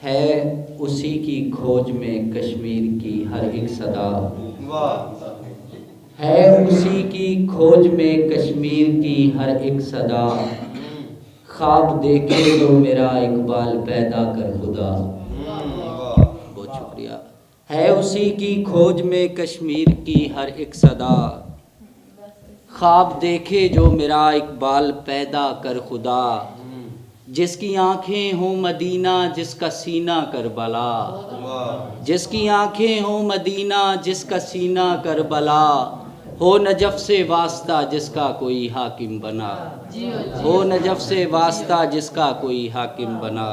ہے اسی کی کھوج میں کشمیر کی ہر ایک صدا، ہے اسی کی کھوج میں کشمیر کی ہر ایک صدا، خواب دیکھے جو میرا اقبال پیدا کر خدا۔ بہت شکریہ۔ ہے اسی کی کھوج میں کشمیر کی ہر ایک صدا، خواب دیکھے جو میرا اقبال پیدا کر خدا، جس کی آنکھیں ہوں مدینہ جس کا سینہ کربلا، جس کی آنکھیں ہوں مدینہ جس کا سینہ کربلا، ہو نجف سے واسطہ جس کا کوئی حاکم بنا، ہو نجف سے واسطہ جس کا کوئی حاکم بنا۔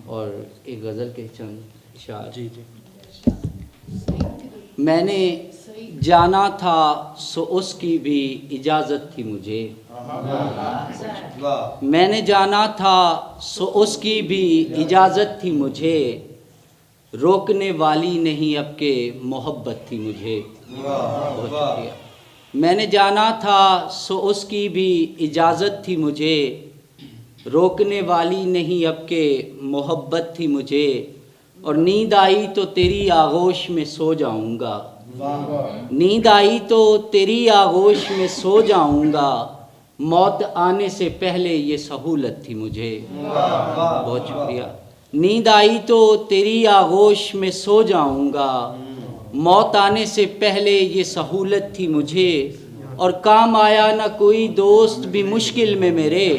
اور ایک غزل کے چند اشعار۔ میں نے جانا تھا سو اس کی بھی اجازت تھی مجھے، میں نے جانا تھا سو اس کی بھی اجازت تھی مجھے، روکنے والی نہیں اب کہ محبت تھی مجھے۔ بہت شکریہ۔ میں نے جانا تھا سو اس کی بھی اجازت تھی مجھے، روکنے والی نہیں اب کہ محبت تھی مجھے، اور نیند آئی تو تیری آغوش میں سو جاؤں گا، نیند آئی تو تیری آغوش میں سو جاؤں گا، موت آنے سے پہلے یہ سہولت تھی مجھے۔ بہت شکریہ۔ نیند آئی تو تیری آغوش میں سو جاؤں گا، موت آنے سے پہلے یہ سہولت تھی مجھے، اور کام آیا نہ کوئی دوست بھی مشکل میں میرے،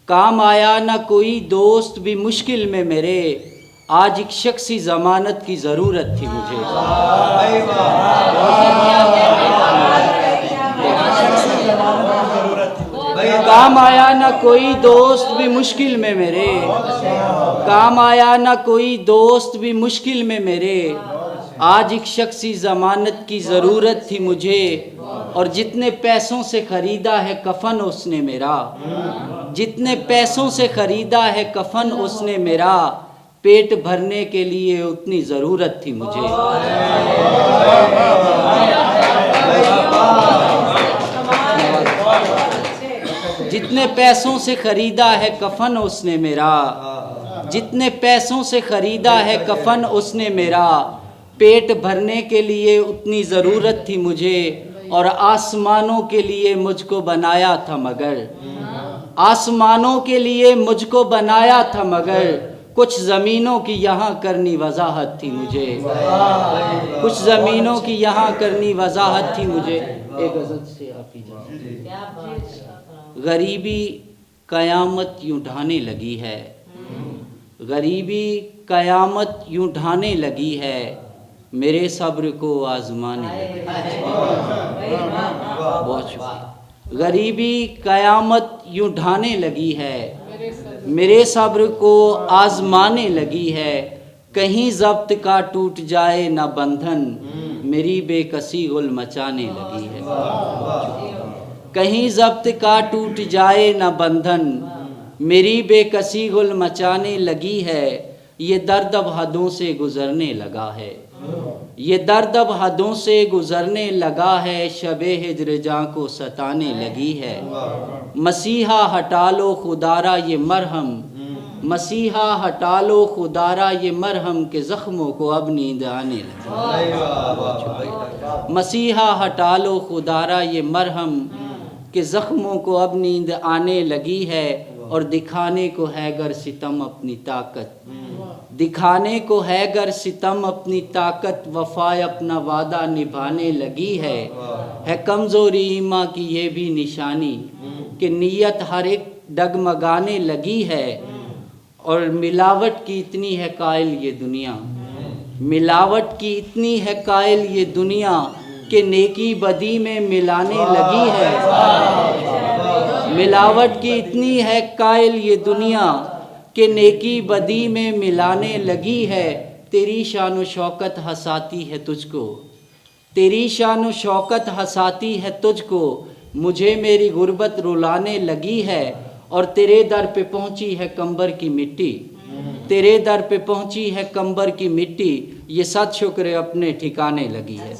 کام آیا نہ کوئی دوست بھی مشکل میں میرے، آج ایک شخصی ضمانت کی ضرورت تھی مجھے۔ کام آیا نہ کوئی دوست بھی مشکل میں میرے، کام آیا نہ کوئی دوست بھی مشکل میں میرے، آج ایک شخصی ضمانت کی ضرورت تھی مجھے، اور جتنے پیسوں سے خریدا ہے کفن اس نے میرا، جتنے پیسوں سے خریدا ہے کفن اس نے میرا، پیٹ بھرنے کے لیے اتنی ضرورت تھی مجھے۔ جتنے پیسوں سے خریدا ہے کفن اس نے میرا، جتنے پیسوں سے خریدا ہے کفن اس نے میرا، پیٹ بھرنے کے لیے اتنی ضرورت تھی مجھے، اور آسمانوں کے لیے مجھ کو بنایا تھا مگر، آسمانوں کے لیے مجھ کو بنایا تھا مگر، کچھ زمینوں کی یہاں کرنی وضاحت تھی مجھے، کچھ زمینوں کی یہاں کرنی وضاحت تھی مجھے۔ ایک غزل سے آپ کی جان۔ غریبی قیامت یوں ڈھانے لگی ہے، غریبی قیامت یوں ڈھانے لگی ہے، میرے صبر کو آزمانے لگی ہے۔ بہت شکریہ۔ غریبی قیامت یوں ڈھانے لگی ہے، میرے صبر کو آزمانے لگی ہے، کہیں ضبط کا ٹوٹ جائے نہ بندھن، میری بے کسی غل مچانے لگی ہے۔ کہیں ضبط کا ٹوٹ جائے نہ بندھن، میری بے کسی غل مچانے لگی ہے، یہ درد اب حدوں سے گزرنے لگا ہے، یہ درد اب حدوں سے گزرنے لگا ہے، شب ہجر جاں کو ستانے لگی ہے، مسیحا ہٹا لو خدارا یہ مرہم، مسیحا ہٹا لو خدارا یہ مرہم، کے زخموں کو اب نیند آنے لگی ہے۔ مسیحا ہٹا لو خدارا یہ مرہم، کہ زخموں کو اب نیند آنے لگی ہے، اور دکھانے کو ہے گر ستم اپنی طاقت، دکھانے کو ہے گر ستم اپنی طاقت، وفا اپنا وعدہ نبھانے لگی ہے کمزوری ایماں کی یہ بھی نشانی، کہ نیت ہر ایک ڈگمگانے لگی ہے، اور ملاوٹ کی اتنی ہے قائل یہ دنیا، ملاوٹ کی اتنی ہے قائل یہ دنیا، کہ نیکی بدی میں ملانے لگی ہے، ملاوٹ کی اتنی ہے قائل یہ دنیا، کہ نیکی بدی میں ملانے لگی ہے، تیری شان و شوکت ہنساتی ہے تجھ کو، تیری شان و شوکت ہنساتی ہے تجھ کو، مجھے میری غربت رلانے لگی ہے، اور تیرے در پہ پہنچی ہے کمبر کی مٹی، تیرے در پہ پہنچی ہے کمبر کی مٹی، یہ صد شکر اپنے ٹھکانے لگی ہے۔